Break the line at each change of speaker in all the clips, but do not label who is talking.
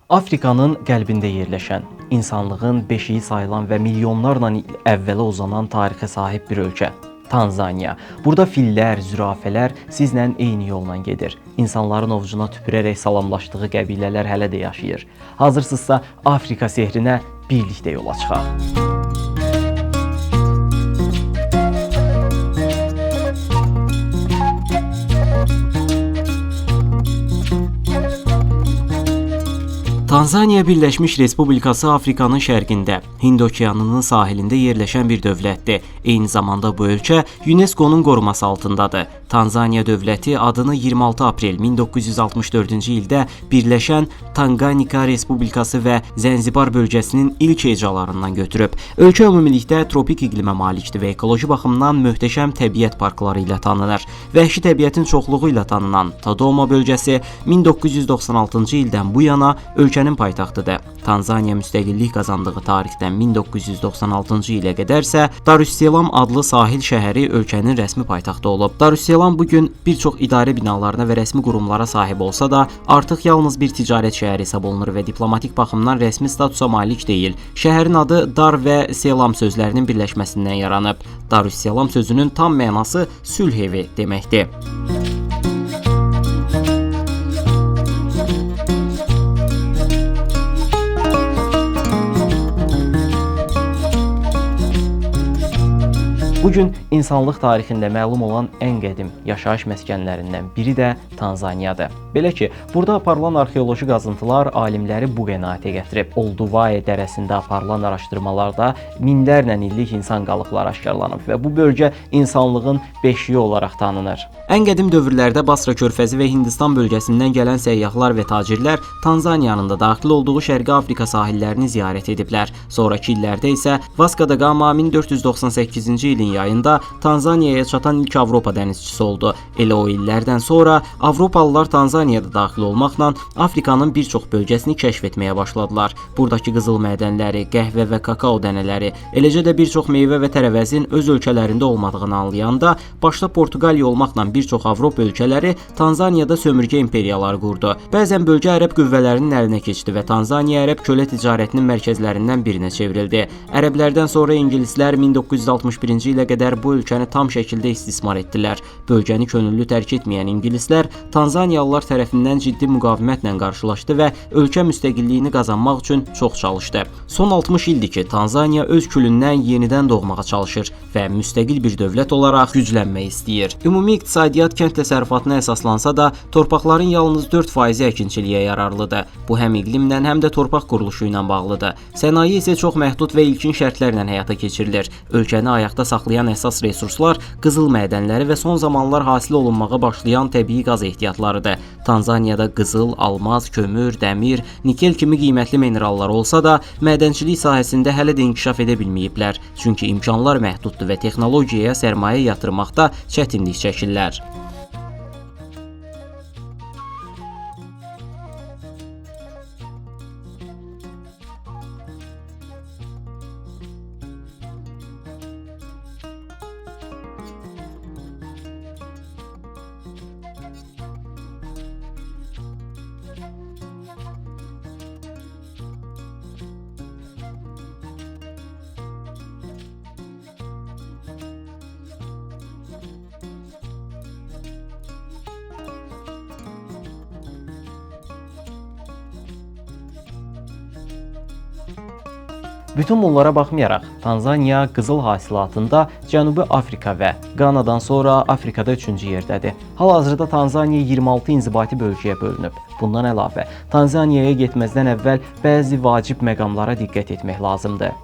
Afrikanın qəlbində yerləşən, insanlığın beşiği sayılan və milyonlarla il əvvələ uzanan tarixə sahib bir ölkə. Tanzaniya. Burada fillər, zürafələr sizlə eyni yolla gedir. İnsanların ovucuna tüpürərək salamlaşdığı qəbilələr hələ də yaşayır. Hazırsınızsa Afrika sehrinə birlikdə yola çıxaq. Tanzaniya Birləşmiş Respublikası Afrikanın şərqində, Hind okeanının sahilində yerləşən bir dövlətdir. Eyni zamanda bu ölkə UNESCO-nun qoruması altındadır. Tanzaniya dövləti adını 26 aprel 1964-cü ildə birləşən Tanganyika Respublikası və Zənzibar bölgəsinin ilk ecralarından götürüb. Ölkə ümumilikdə tropik iqlimə malikdir və ekoloji baxımdan möhtəşəm təbiət parkları ilə tanınır. Vəhşi təbiətin çoxluğu ilə tanınan Dodoma bölgəsi 1996-cı ildən bu yana ölkənin paytaxtıdır. Tanzaniya müstəqillik qazandığı tarixdən 1996-cı ilə qədərsə Darüsselam adlı sahil şəhəri ölkənin rəsmi paytaxtı olub. Darüsselam bugün bir çox idarə binalarına və rəsmi qurumlara sahib olsa da, artıq yalnız bir ticarət şəhəri hesab olunur və diplomatik baxımdan rəsmi statusa malik deyil. Şəhərin adı Dar və Selam sözlərinin birləşməsindən yaranıb. Darüsselam sözünün tam mənası sülh evi deməkdir. Bugün insanlıq tarixində məlum olan ən qədim yaşayış məskənlərindən biri də Tanzaniyadır. Belə ki, burada aparılan arxeoloji qazıntılar alimləri bu qənaətə gətirib. Olduvai dərəsində aparılan araşdırmalarda minlərlə illik insan qalıqları aşkarlanıb və bu bölgə insanlığın beşiği olaraq tanınır. Ən qədim dövrlərdə Basra körfəzi və Hindistan bölgəsindən gələn səyyahlar və tacirlər Tanzaniyanın da daxil olduğu Şərqi Afrika sahillərini ziyarət ediblər. Sonrakı illərdə isə Vasco da Gama 1498-ci ilin yayında Tanzaniyaya çatan ilk Avropa dənizçisi oldu. Elə o illərdən sonra Avropalılar Tanzaniyada daxil olmaqla Afrikanın bir çox bölgəsini kəşf etməyə başladılar. Buradakı qızıl mədənləri, qəhvə və kakao dənələri, eləcə də bir çox meyvə və tərəvəzin öz ölkələrində olmadığını anlayanda, başda Portuqaliya olmaqla bir çox Avropa ölkələri Tanzaniyada sömürgə imperiyaları qurdu. Bəzən bölgə ərəb qüvvələrinin əlinə keçdi və Tanzaniya ərəb kölə ticarətinin mərkəzlərindən birinə çevrildi. Ərəblərdən sonra ingilislər 1961-ci ilə qədər bu ölkəni tam şəkildə istismar etdilər. Bölgəni könüllü tərk etməyən ingilislər Tanzaniyalılar tərəfindən ciddi müqavimətlə qarşılaşdı və ölkə müstəqilliyini qazanmaq üçün çox çalışdı. Son 60 ildir ki, Tanzaniya öz külündən yenidən doğmağa çalışır və müstəqil bir dövlət olaraq güclənmək istəyir. Ümumi iqtisadiyyat kənd təsərrüfatına əsaslansa da, torpaqların yalnız 4% əkinçiliyə yararlıdır. Bu həm iqlimlə, həm də torpaq quruluşu ilə bağlıdır. Sənaye isə çox məhdud və ilkin şərtlərlə həyata keçirilir. Ölkəni ayaqda saxlayan əsas resurslar qızıl mədənləri və son zamanlar hasil olunmağa başlayan təbii qaz ehtiyatlarıdır. Tanzaniyada qızıl, almaz, kömür, dəmir, nikel kimi qiymətli minerallar olsa da, mədənçilik sahəsində hələ də inkişaf edə bilməyiblər. Çünki imkanlar məhduddur və texnologiyaya sərmayə yatırmaqda çətinlik çəkirlər. Bütün bunlara baxmayaraq, Tanzaniya qızıl hasilatında Cənubi Afrika və Qanadan sonra Afrikada 3-cü yerdədir. Hal-hazırda Tanzaniya 26 inzibati bölgəyə bölünüb. Bundan əlavə, Tanzaniyaya getməzdən əvvəl bəzi vacib məqamlara diqqət etmək lazımdır.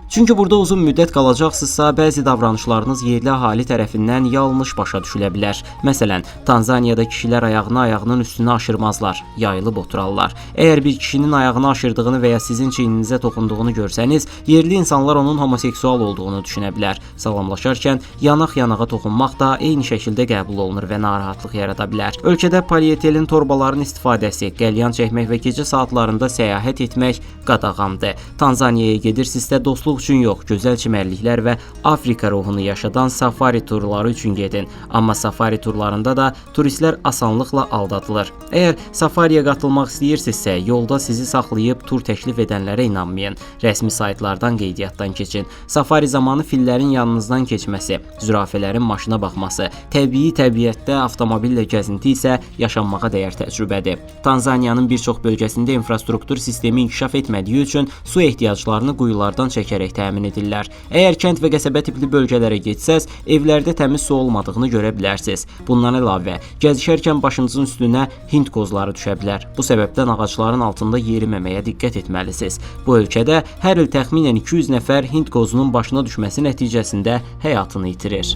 Çünki burada uzun müddət qalacaqsınızsa, bəzi davranışlarınız yerli əhali tərəfindən yanlış başa düşülə bilər. Məsələn, Tanzaniyada kişilər ayağının üstünə aşırmazlar, yayılıb oturarlar. Əgər bir kişinin ayağını aşırdığını və ya sizin çiyninizə toxunduğunu görsəniz, yerli insanlar onun homoseksual olduğunu düşünə bilər. Salamlaşarkən yanaq-yanağa toxunmaq da eyni şəkildə qəbul olunur və narahatlıq yarada bilər. Ölkədə polietilin torbaların istifadəsi, qəlyan çəkmək və gecə saatlarında səyahət etmək qadağandır. Tanzaniyaya gedirsinizsə, dostluq dostluq üçün yox, gözəl çimərliklər və Afrika ruhunu yaşadan safari turları üçün gedin. Amma safari turlarında da turistlər asanlıqla aldatılır. Əgər safariyə qatılmaq istəyirsinizsə, yolda sizi saxlayıb tur təklif edənlərə inanmayın. Rəsmi saytlardan qeydiyyatdan keçin. Safari zamanı fillərin yanınızdan keçməsi, zürafələrin maşına baxması, təbii təbiətdə avtomobillə gəzinti isə yaşanmağa dəyər təcrübədir. Tanzaniyanın bir çox bölgəsində infrastruktur sistemi inkişaf etmədiyi üçün su ehtiyaclarını quyulardan çəkərək təmin edirlər. Əgər kənd və qəsəbə tipli bölgələrə getsəz, evlərdə təmiz su olmadığını görə bilərsiniz. Bundan əlavə, gəzişərkən başınızın üstünə hind qozları düşə bilər. Bu səbəbdən ağacların altında yeriməməyə diqqət etməlisiniz. Bu ölkədə hər il təxminən 200 nəfər hind qozunun başına düşməsi nəticəsində həyatını itirir.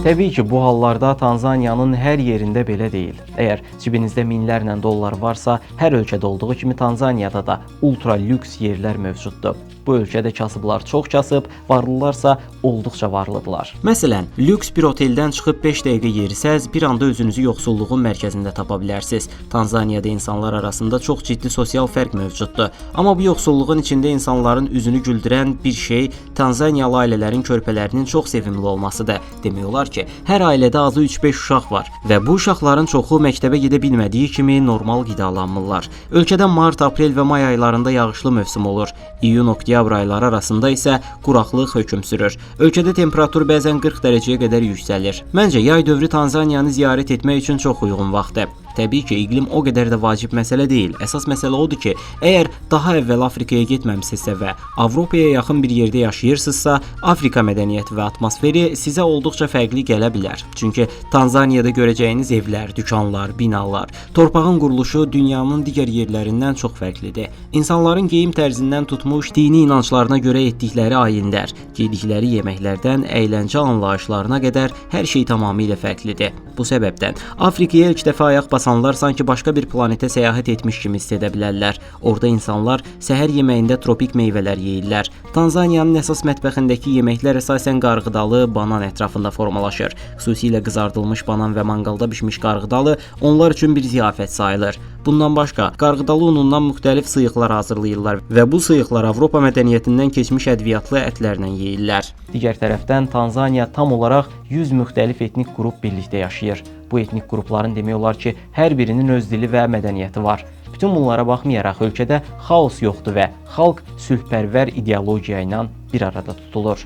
Təbii ki, bu hallarda Tanzaniyanın hər yerində belə deyil. Əgər cibinizdə minlərlə dollar varsa, hər ölkədə olduğu kimi Tanzaniyada da ultra lüks yerlər mövcuddur. Bu ölkədə kasıblar çox kasıb, varlılarsa olduqca varlıdırlar. Məsələn, lüks bir oteldən çıxıb 5 dəqiqə yerisəz, bir anda özünüzü yoxsulluğun mərkəzində tapa bilərsiniz. Tanzaniyada insanlar arasında çox ciddi sosial fərq mövcuddur. Amma bu yoxsulluğun içində insanların üzünü güldürən bir şey Tanzaniyalı ailələrin körpələrinin çox sevimli olmasıdır. Demək olar ki, hər ailədə azı 3-5 uşaq var və bu uşaqların çoxu məktəbə gedə bilmədiyi kimi normal qidalanmırlar. Ölkədə mart, aprel və may aylarında yağışlı mövsüm olur. İyun-oktyabr ayları arasında isə quraqlıq hökm sürür. Ölkədə temperatur bəzən 40 dərəcəyə qədər yüksəlir. Məncə yay dövrü Tanzaniyanı ziyarət etmək üçün çox uyğun vaxtdır. Təbii ki, iqlim o qədər də vacib məsələ deyil. Əsas məsələ odur ki, əgər daha əvvəl Afrikaya getməmisinizsə və Avropaya yaxın bir yerdə yaşayırsınızsa, Afrika mədəniyyəti və atmosferi sizə olduqca fərqli gələ bilər. Çünki Tanzaniyada görəcəyiniz evlər, dükanlar, binalar, torpağın quruluşu dünyanın digər yerlərindən çox fərqlidir. İnsanların geyim tərzindən tutmuş dini inanclarına görə etdikləri ayinlər, yedikləri yeməklərdən əyləncə anlayışlarına qədər hər şey tamamilə fərqlidir. Bu səbəbdən Afrikaya ilk dəfə ayaq basanlar sanki başqa bir planetə səyahət etmiş kimi hiss edə bilərlər. Orada insanlar səhər yeməyində tropik meyvələr yeyirlər. Tanzaniyanın əsas mətbəxindəki yeməklər əsasən qarğıdalı, banan ətrafında formalaşır. Xüsusilə qızardılmış banan və manqalda bişmiş qarğıdalı onlar üçün bir ziyafət sayılır. Bundan başqa, qarğıdalı unundan müxtəlif sıyıqlar hazırlayırlar və bu sıyıqlar Avropa mədəniyyətindən keçmiş ədviyyatlı ətlərlə yeyirlər. Digər tərəfdən Tanzaniya tam olaraq 100 müxtəlif etnik qrup birlikdə yaşayır. Bu etnik qrupların demək olar ki, hər birinin öz dili və mədəniyyəti var. Bütün bunlara baxmayaraq ölkədə xaos yoxdur və xalq sülhpərvər ideologiya ilə bir arada tutulur.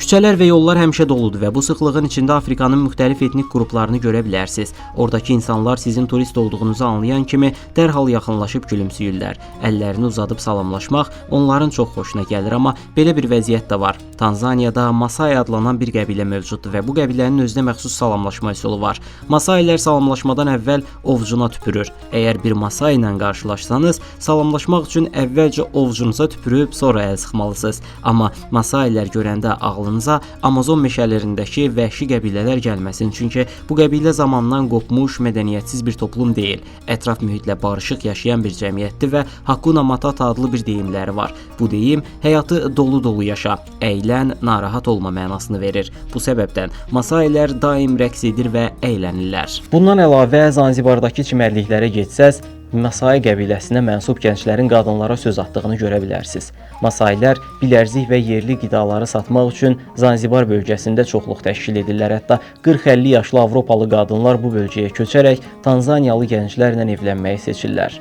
Küçələr və yollar həmişə doludur və bu sıxlığın içində Afrikanın müxtəlif etnik qruplarını görə bilərsiniz. Oradakı insanlar sizin turist olduğunuzu anlayan kimi dərhal yaxınlaşıb gülümsüyürlər. Əllərini uzadıb salamlaşmaq onların çox xoşuna gəlir, amma belə bir vəziyyət də var. Tanzaniyada Masai adlanan bir qəbilə mövcuddur və bu qəbilənin özünə məxsus salamlaşma üsulu var. Masailər salamlaşmadan əvvəl ovcuna tüpürür. Əgər bir Masai ilə qarşılaşsanız, salamlaşmaq üçün əvvəlcə ovcunuza tüpürüb sonra əl sıxmalısınız. Amma Masailər görəndə ağlınıza Amazon meşələrindəki vəhşi qəbilələr gəlməsin, çünki bu qəbilə zamandan qopmuş, mədəniyyətsiz bir toplum deyil. Ətraf mühitlə barışıq yaşayan bir cəmiyyətdir və Hakuna Matata adlı bir deyimləri var. Bu deyim həyatı dolu-dolu yaşa, əylən, narahat olma mənasını verir. Bu səbəbdən Masailər daim rəqs edir və əylənirlər. Bundan əlavə Zanzibardakı çimərliklərə getsəz, Masai qəbiləsinə mənsub gənclərin qadınlara söz atdığını görə bilərsiniz. Masailər bilərzik və yerli qidaları satmaq üçün Zanzibar bölgəsində çoxluq təşkil edirlər. Hətta 40-50 yaşlı Avropalı qadınlar bu bölgəyə köçərək Tanzaniyalı gənclərlə evlənməyi seçirlər.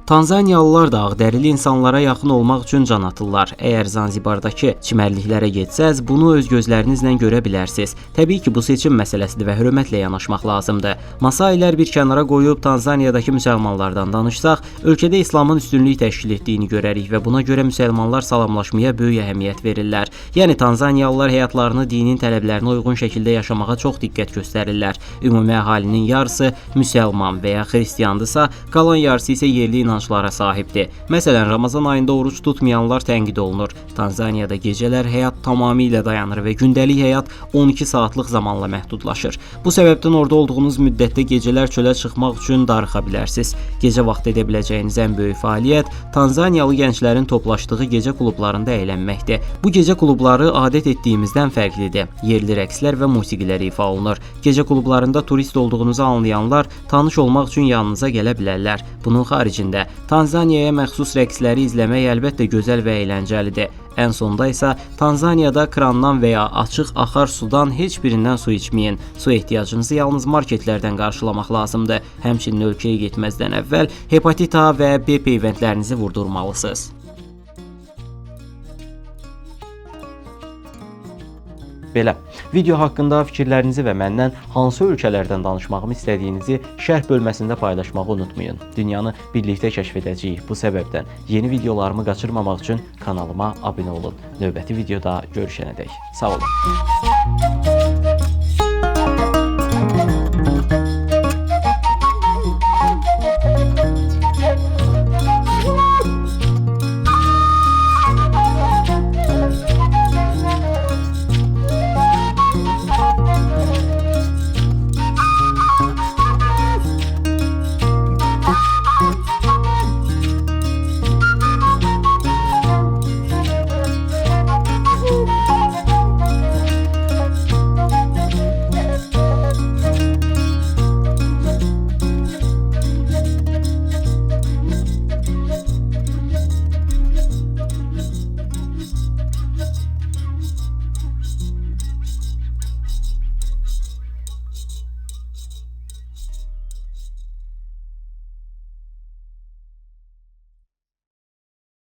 Tanzaniyalılar da ağdərili insanlara yaxın olmaq üçün can atırlar. Əgər Zanzibardakı çimərliklərə getsəz, bunu öz gözlərinizlə görə bilərsiniz. Təbii ki, bu seçim məsələsidir və hörmətlə yanaşmaq lazımdır. Masailər bir kənara qoyub Tanzaniyadakı müsəlmanlardan danışsaq, ölkədə İslamın üstünlük təşkil etdiyini görərik və buna görə müsəlmanlar salamlaşmaya böyük əhəmiyyət verirlər. Yəni Tanzaniyalılar həyatlarını dinin tələblərinə uyğun şəkildə yaşamağa çox diqqət göstərirlər. Ümumi əhalinin yarısı müsəlman və ya xristiandırsa, qalan yarısı isə yerli inanclara sahibdir. Məsələn, Ramazan ayında oruç tutmayanlar tənqid olunur. Tanzaniyada gecələr həyat tamamilə dayanır və gündəlik həyat 12 saatlıq zamanla məhdudlaşır. Bu səbəbdən orada olduğunuz müddətdə gecələr çölə çıxmaq üçün darıxa bilərsiniz. Gecə vaxtı edə biləcəyiniz ən böyük fəaliyyət Tanzaniyalı gənclərin toplaşdığı gecə klublarında əylənməkdir. Bu gecə klubları adət etdiyimizdən fərqlidir. Yerli rəqslər və musiqilər ifa olunur. Gecə klublarında turist olduğunuzu anlayanlar tanış olmaq üçün yanınıza gələ bilərlər. Bunun xaricində Tanzaniyaya məxsus rəqsləri izləmək əlbəttə gözəl və əyləncəlidir. Ən sonda isə Tanzaniyada krandan və ya açıq axar sudan heç birindən su içməyin. Su ehtiyacınızı yalnız marketlərdən qarşılamaq lazımdır. Həmçinin ölkəyə getməzdən əvvəl hepatit A və B peyvəndlərinizi vurdurmalısınız. Belə, video haqqında fikirlərinizi və məndən hansı ölkələrdən danışmağımı istədiyinizi şərh bölməsində paylaşmağı unutmayın. Dünyanı birlikdə kəşf edəcəyik. Bu səbəbdən yeni videolarımı qaçırmamaq üçün kanalıma abunə olun. Növbəti videoda görüşənədək. Sağ olun.